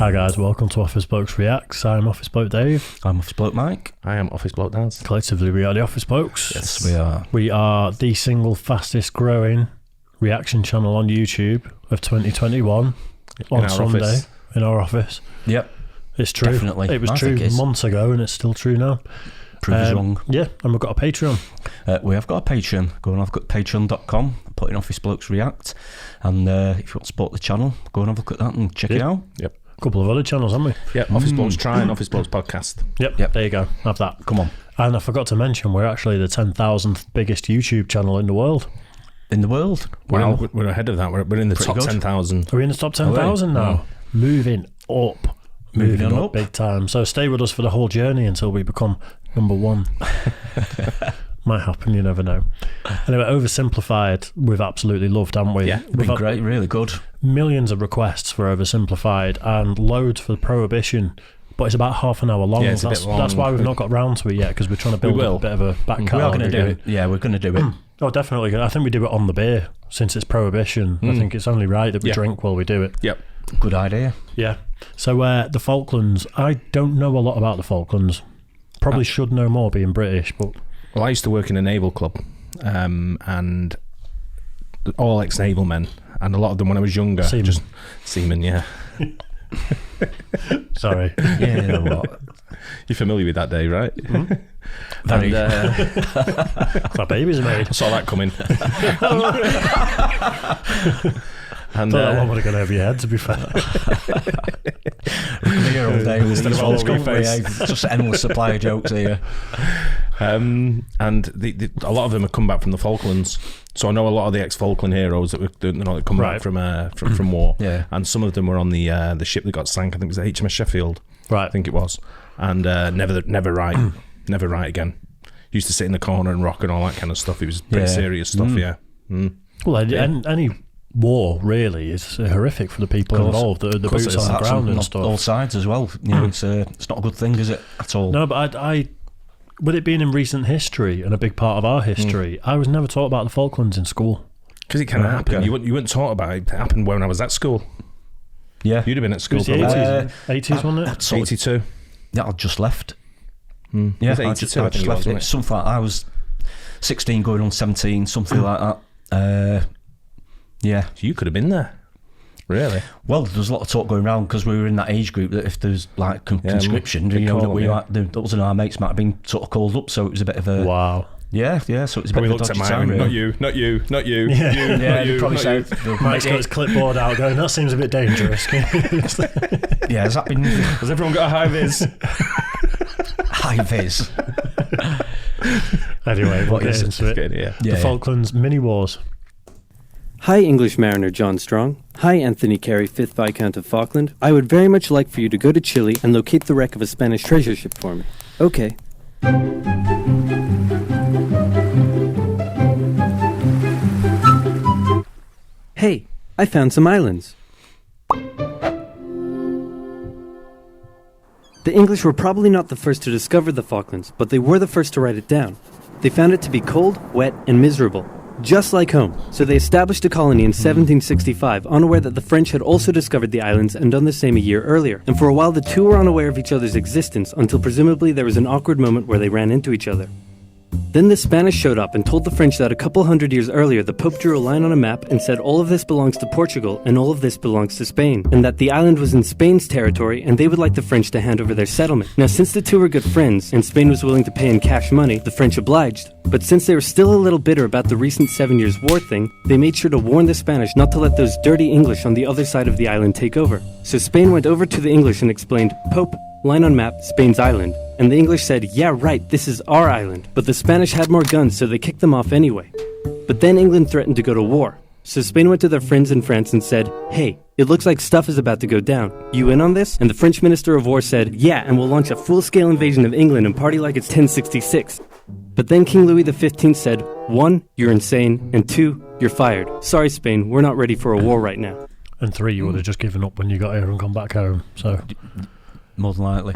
Hi guys, welcome to Office Blokes Reacts. I'm Office Bloke Dave. I'm Office Bloke Mike. I am Office Bloke Daz. Collectively we are the Office Blokes. Yes, we are. We are the single fastest growing reaction channel on YouTube of 2021 on Sunday office. In our office. Yep. It's true. Definitely. It was true months ago and it's still true now. Prove us wrong. Yeah, and we've got a Patreon. We have got a Patreon. Go and have a look at patreon.com, put in Office Blokes React, and if you want to support the channel, go and have a look at that and check it out. Yep. A couple of other channels, haven't we? Yeah, Office Blokes Try and Office Blokes Podcast. Yep, there you go. Have that. Come on. And I forgot to mention, we're actually the 10,000th biggest YouTube channel in the world. In the world? Wow. We're ahead of that. We're in the top 10,000. Are we in the top 10,000 now? Moving up. Moving up big time. So stay with us for the whole journey until we become number one. Might happen, you never know. Anyway, Oversimplified, we've absolutely loved, haven't we? Yeah, we've been great, really good. Millions of requests for Oversimplified and loads for Prohibition, but it's about half an hour long. Yeah, it's a bit long. That's why we've not got round to it yet, because we're trying to build up a bit of a back catalogue. We are going to do it. Yeah, we're going to do it. Oh, definitely. I think we do it on the beer, since it's Prohibition. I think it's only right that we drink while we do it. Yep. Good idea. Yeah. So the Falklands, I don't know a lot about the Falklands. Probably should know more being British, but... Well, I used to work in a naval club, and all ex-naval men, and a lot of them when I was younger. Seamen. Just seamen, yeah. Sorry. Yeah, what? You're familiar with that, Dave, right? Very. My baby's made. I saw that coming. And Thought that one would have gone over your head, to be fair. We're here all day with these ones, screen face. just endless supply of jokes here. And a lot of them have come back from the Falklands. So I know a lot of the ex-Falkland heroes that were that come back from war. Yeah. And some of them were on the ship that got sank. I think it was the HMS Sheffield. Right. I think it was. And never write again. Used to sit in the corner and rock and all that kind of stuff. It was pretty serious stuff. Yeah. Well, any war really is horrific for the people involved. The boots on the ground and stuff. All sides as well. You know, it's not a good thing, is it, at all? No, but I with it being in recent history and a big part of our history, I was never taught about the Falklands in school. Because it kind of happened. Okay. You weren't taught about it. It happened when I was at school. Yeah. You'd have been at school. It was the 80s, wasn't it? 82. Yeah, I just left. Yeah, I just left. It was something like I was 16 going on 17, something like that. Yeah. So you could have been there. Really? Well, there was a lot of talk going around because we were in that age group that if there's like conscription, that us and our mates might have been sort of called up, so it was a bit of a... Wow. Yeah, so it was a bit of a dodgy time, really. Not you. Yeah, they probably said... Mike's got his clipboard out going, that seems a bit dangerous. Yeah, has that been... Has everyone got a high vis? High vis. Anyway, we'll get into it. The Falklands mini-wars. Hi, English mariner John Strong. Hi, Anthony Carey, 5th Viscount of Falkland. I would very much like for you to go to Chile and locate the wreck of a Spanish treasure ship for me. Okay. Hey, I found some islands. The English were probably not the first to discover the Falklands, but they were the first to write it down. They found it to be cold, wet, and miserable. Just like home. So they established a colony in 1765, unaware that the French had also discovered the islands and done the same a year earlier. And for a while the two were unaware of each other's existence until presumably there was an awkward moment where they ran into each other. Then the Spanish showed up and told the French that a couple hundred years earlier the Pope drew a line on a map and said all of this belongs to Portugal and all of this belongs to Spain, and that the island was in Spain's territory and they would like the French to hand over their settlement. Now since the two were good friends and Spain was willing to pay in cash money, the French obliged. But since they were still a little bitter about the recent 7 Years' War thing, they made sure to warn the Spanish not to let those dirty English on the other side of the island take over. So Spain went over to the English and explained, Pope, line on map, Spain's island. And the English said, yeah, right, this is our island. But the Spanish had more guns, so they kicked them off anyway. But then England threatened to go to war. So Spain went to their friends in France and said, hey, it looks like stuff is about to go down. You in on this? And the French Minister of War said, yeah, and we'll launch a full-scale invasion of England and party like it's 1066. But then King Louis XV said, 1, you're insane, and 2, you're fired. Sorry, Spain, we're not ready for a war right now. And 3, you would have just given up when you got here and gone back home, so... More than likely.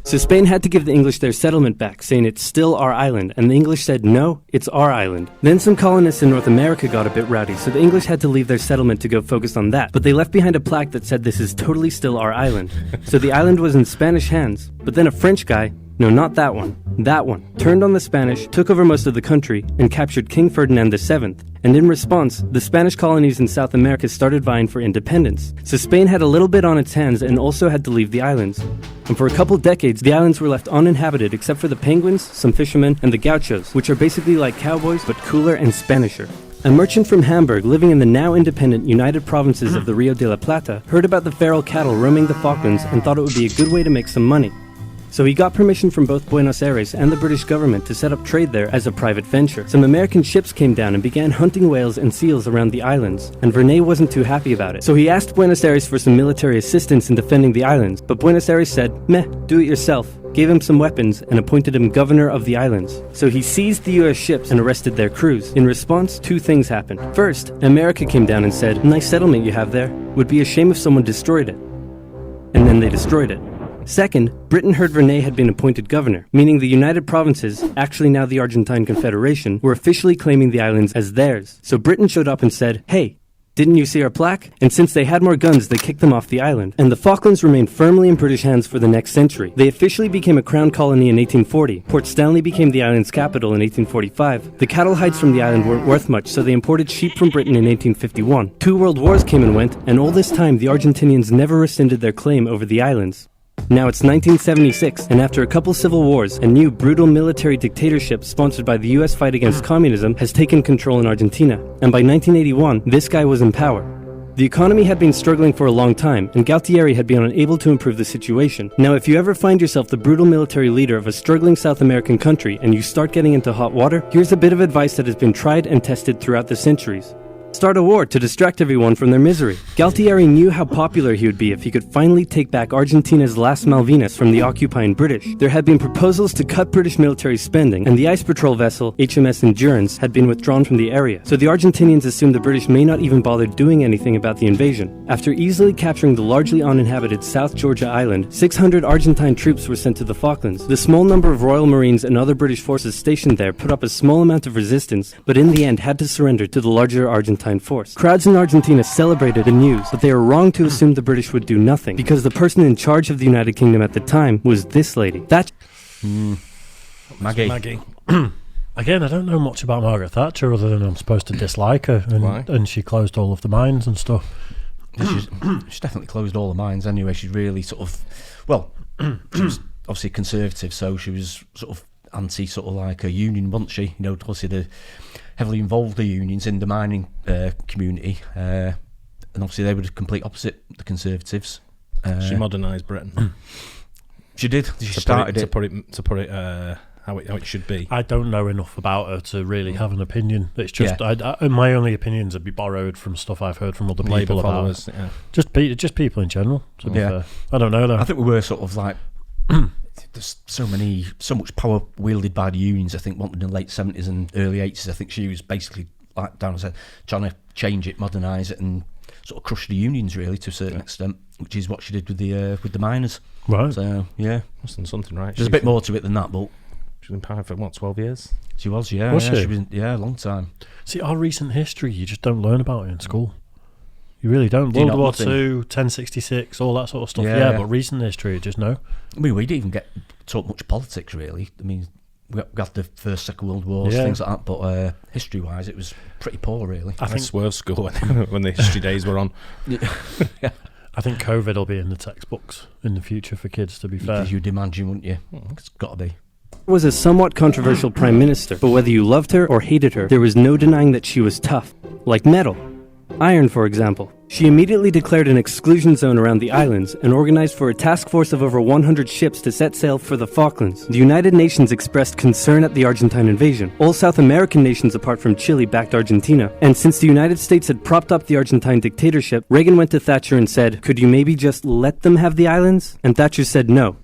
So Spain had to give the English their settlement back, saying it's still our island, and the English said, no, it's our island. Then some colonists in North America got a bit rowdy, so the English had to leave their settlement to go focus on that, but they left behind a plaque that said this is totally still our island. So the island was in Spanish hands, but then a French guy, no, not that one, turned on the Spanish, took over most of the country, and captured King Ferdinand VII. And in response, the Spanish colonies in South America started vying for independence. So Spain had a little bit on its hands and also had to leave the islands. And for a couple decades, the islands were left uninhabited except for the penguins, some fishermen, and the gauchos, which are basically like cowboys but cooler and Spanisher. A merchant from Hamburg living in the now independent United Provinces of the Rio de la Plata heard about the feral cattle roaming the Falklands and thought it would be a good way to make some money. So he got permission from both Buenos Aires and the British government to set up trade there as a private venture. Some American ships came down and began hunting whales and seals around the islands, and Vernet wasn't too happy about it. So he asked Buenos Aires for some military assistance in defending the islands, but Buenos Aires said, meh, do it yourself, gave him some weapons, and appointed him governor of the islands. So he seized the US ships and arrested their crews. In response, two things happened. First, America came down and said, nice settlement you have there, would be a shame if someone destroyed it. And then they destroyed it. Second, Britain heard Vernet had been appointed governor, meaning the United Provinces, actually now the Argentine Confederation, were officially claiming the islands as theirs. So Britain showed up and said, hey, didn't you see our plaque? And since they had more guns, they kicked them off the island. And the Falklands remained firmly in British hands for the next century. They officially became a crown colony in 1840. Port Stanley became the island's capital in 1845. The cattle hides from the island weren't worth much, so they imported sheep from Britain in 1851. 2 world wars came and went, and all this time the Argentinians never rescinded their claim over the islands. Now it's 1976, and after a couple civil wars, a new brutal military dictatorship sponsored by the US fight against communism has taken control in Argentina. And by 1981, this guy was in power. The economy had been struggling for a long time, and Galtieri had been unable to improve the situation. Now, if you ever find yourself the brutal military leader of a struggling South American country and you start getting into hot water, here's a bit of advice that has been tried and tested throughout the centuries. Start a war to distract everyone from their misery. Galtieri knew how popular he would be if he could finally take back Argentina's last Malvinas from the occupying British. There had been proposals to cut British military spending, and the ice patrol vessel HMS Endurance had been withdrawn from the area. So the Argentinians assumed the British may not even bother doing anything about the invasion. After easily capturing the largely uninhabited South Georgia island, 600 Argentine troops were sent to the Falklands. The small number of Royal Marines and other British forces stationed there put up a small amount of resistance, but in the end had to surrender to the larger Argentine force. Crowds in Argentina celebrated the news, but they were wrong to assume the British would do nothing, because the person in charge of the United Kingdom at the time was this lady. Maggie. Again, I don't know much about Margaret Thatcher other than I'm supposed to dislike her, and she closed all of the mines and stuff. She's definitely closed all the mines anyway. She's really sort of, well, she was obviously conservative, so she was sort of anti sort of like a union, wasn't she? You know, obviously the heavily involved the unions in the mining community, and obviously they were the complete opposite, the Conservatives. She modernised Britain. She did. She started it to put it how it should be. I don't know enough about her to really have an an It's just my only opinions would be borrowed from stuff I've heard from other people about followers, yeah. just people in general. To be fair. I don't know though. I think we were sort of like there's so much power wielded by the unions. I think in the late 70s and early 80s, I think she was basically like down as trying to change it, modernise it, and sort of crush the unions really to a certain extent, which is what she did with the miners. Right. So yeah, Must have done something right. There's a bit more to it than that, but she was in power for 12 years. She was, yeah. Was she? She was, a long time. See, our recent history, you just don't learn about it in school. You really don't. Do World War II, 1066, all that sort of stuff. Yeah, but recent history, just no. I mean, we didn't even get taught much politics, really. I mean, we got the First, Second World Wars, things like that, but history-wise, it was pretty poor, really. I think swerve school when the history days were on. Yeah. I think COVID will be in the textbooks in the future for kids, to be fair. You'd imagine, wouldn't you? It's got to be. Was a somewhat controversial prime minister, but whether you loved her or hated her, there was no denying that she was tough. Like metal. Iron, for example. She immediately declared an exclusion zone around the islands and organized for a task force of over 100 ships to set sail for the Falklands. The United Nations expressed concern at the Argentine invasion. All South American nations apart from Chile backed Argentina. And since the United States had propped up the Argentine dictatorship, Reagan went to Thatcher and said, "Could you maybe just let them have the islands?" And Thatcher said no.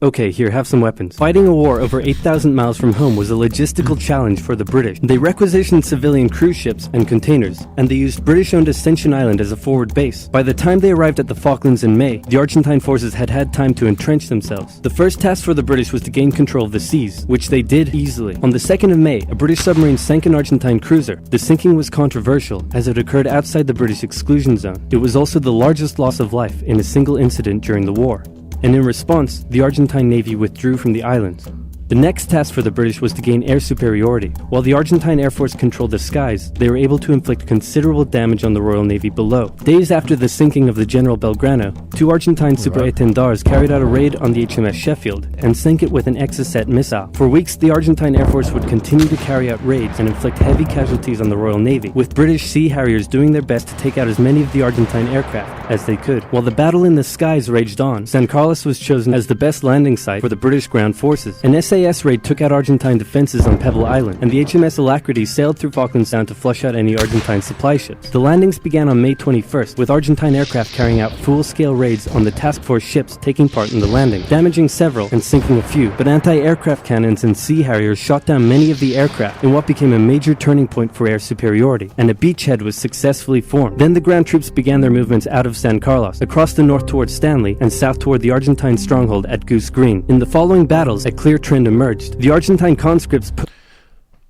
Okay, here, have some weapons. Fighting a war over 8,000 miles from home was a logistical challenge for the British. They requisitioned civilian cruise ships and containers, and they used British-owned Ascension Island as a forward base. By the time they arrived at the Falklands in May, the Argentine forces had had time to entrench themselves. The first task for the British was to gain control of the seas, which they did easily. On the 2nd of May, a British submarine sank an Argentine cruiser. The sinking was controversial, as it occurred outside the British exclusion zone. It was also the largest loss of life in a single incident during the war. And in response, the Argentine Navy withdrew from the islands. The next task for the British was to gain air superiority. While the Argentine Air Force controlled the skies, they were able to inflict considerable damage on the Royal Navy below. Days after the sinking of the General Belgrano, 2 Argentine superétendards carried out a raid on the HMS Sheffield and sank it with an Exocet missile. For weeks, the Argentine Air Force would continue to carry out raids and inflict heavy casualties on the Royal Navy, with British Sea Harriers doing their best to take out as many of the Argentine aircraft as they could. While the battle in the skies raged on, San Carlos was chosen as the best landing site for the British ground forces. An SAS raid took out Argentine defenses on Pebble Island, and the HMS Alacrity sailed through Falklands Sound to flush out any Argentine supply ships. The landings began on May 21st, with Argentine aircraft carrying out full-scale raids on the task force ships taking part in the landing, damaging several and sinking a few, but anti-aircraft cannons and Sea Harriers shot down many of the aircraft in what became a major turning point for air superiority, and a beachhead was successfully formed. Then the ground troops began their movements out of San Carlos, across the north towards Stanley, and south toward the Argentine stronghold at Goose Green. In the following battles, a clear trend emerged. The Argentine conscripts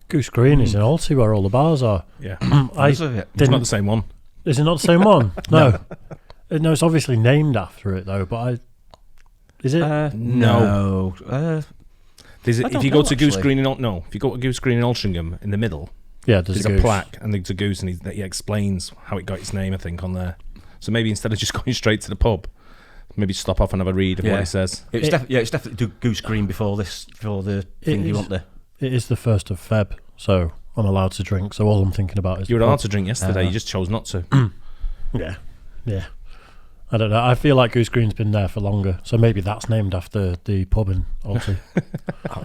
Goose Green is in Alty where all the bars are. Yeah. It's It's not the same one. Is it not the same one? No. No, it's obviously named after it though, but is it? No. If you go to Goose actually. Green if you go to Goose Green in Altrincham, in the middle, Yeah, there's a plaque and there's a goose, and he explains how it got its name, I think, on there. So maybe instead of just going straight to the pub, maybe stop off and have a read of what it says. It's definitely Goose Green before the thing you want there. It is the 1st of Feb, so I'm allowed to drink. So all I'm thinking about is You were allowed to drink yesterday, you just chose not to. Yeah. I don't know. I feel like Goose Green's been there for longer, so maybe that's named after the pub in Alty.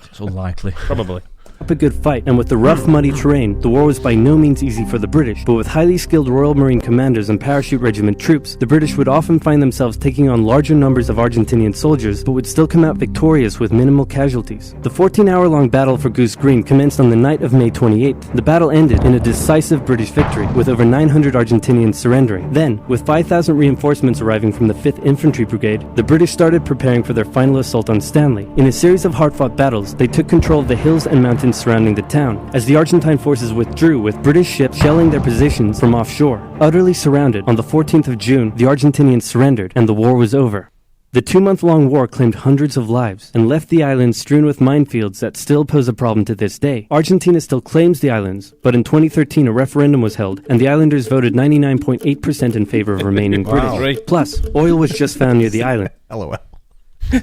It's unlikely. Probably. up a good fight, and with the rough, muddy terrain, the war was by no means easy for the British, but with highly skilled Royal Marine commanders and parachute regiment troops, the British would often find themselves taking on larger numbers of Argentinian soldiers, but would still come out victorious with minimal casualties. The 14-hour-long battle for Goose Green commenced on the night of May 28th. The battle ended in a decisive British victory, with over 900 Argentinians surrendering. Then, with 5,000 reinforcements arriving from the 5th Infantry Brigade, the British started preparing for their final assault on Stanley. In a series of hard-fought battles, they took control of the hills and mountains surrounding the town, as the Argentine forces withdrew, with British ships shelling their positions from offshore. Utterly surrounded, on the 14th of June, the Argentinians surrendered, and the war was over. The 2-month-long war claimed hundreds of lives, and left the islands strewn with minefields that still pose a problem to this day. Argentina still claims the islands, but in 2013 a referendum was held, and the islanders voted 99.8% in favor of remaining Wow. British. Plus, oil was just found near the island. LOL.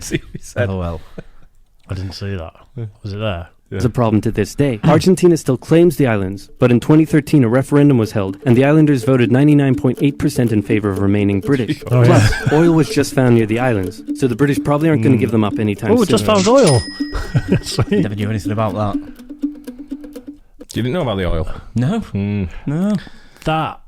See what he said. LOL. I didn't see that. Was it there? Is a problem to this day. Argentina still claims the islands, but in 2013 a referendum was held, and the islanders voted 99.8% in favor of remaining British. Oh, Plus, yeah. oil was just found near the islands, so the British probably aren't going to give them up anytime Oh, we soon. just found oil. Sweet. Never knew anything about that. You didn't know about the oil? No. No. That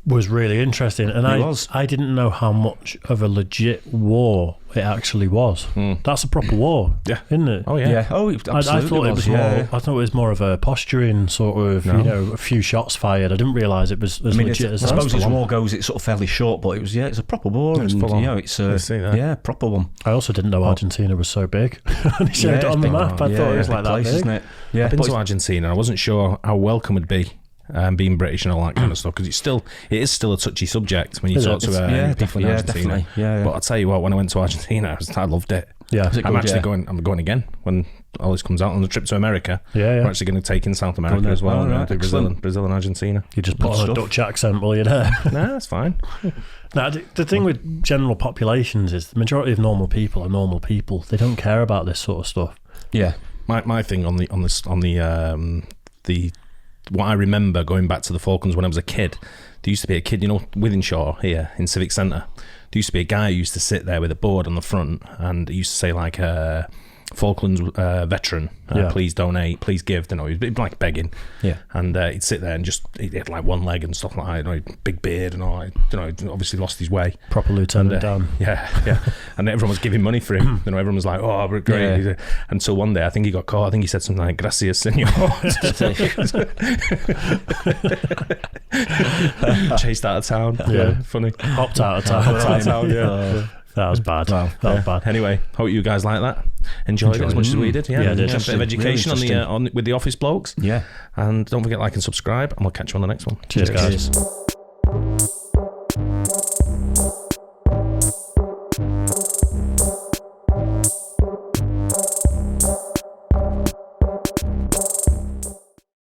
was really interesting, and I didn't know how much of a legit war it actually was. That's a proper war, Yeah. isn't it? Oh, yeah. Yeah. Oh, it I absolutely thought it was more. yeah. I thought it was more of a posturing sort of, No. a few shots fired. I didn't realise it was as legit as I that. suppose its war goes, it's sort of fairly short, but it's a proper war. It's and, full on. it's You see that. yeah, proper one. I also didn't know Argentina was so big. They showed it on the map. I thought it was like that place, big. isn't it? Yeah, I've been but to Argentina. I wasn't sure how welcome it'd be, being British and all that kind of stuff, because it is still a touchy subject when you Is talk it? to people in Argentina. definitely. Yeah. But I'll tell you what, when I went to Argentina, I loved it. Yeah, Is it I'm good, actually yeah? going. I'm going again when all this comes out on the trip to America. yeah. We're actually going to take in South America there. as well. Oh, and right, do Brazil and Argentina. You just put Good on a stuff. Dutch accent while you're there. Nah, that's fine. Now, the thing with general populations is the majority of normal people are normal people. They don't care about this sort of stuff. Yeah. My thing on the what I remember going back to the Falklands when I was a kid, there used to be a kid, Wythenshawe here in Civic Centre. There used to be a guy who used to sit there with a board on the front, and he used to say like, Falklands veteran. Please donate, please give. You know, he'd like begging. Yeah. And he'd sit there and he had like one leg and stuff like that. You know, big beard and all. You know, he'd obviously lost his way. Proper Lieutenant Dan. Yeah. And everyone was giving money for him. You know, everyone was like, "Oh, great." Yeah. Until one day, I think he got caught. I think he said something like "Gracias, señor." Chased out of town. Yeah, funny. Hopped out of town. Yeah. That was bad. Wow. That was bad. Anyway, hope you guys like that. Enjoyed it as much as we did. Yeah, I did. A bit of education really on with the Office Blokes. Yeah. And don't forget like and subscribe, and we'll catch you on the next one. Cheers guys.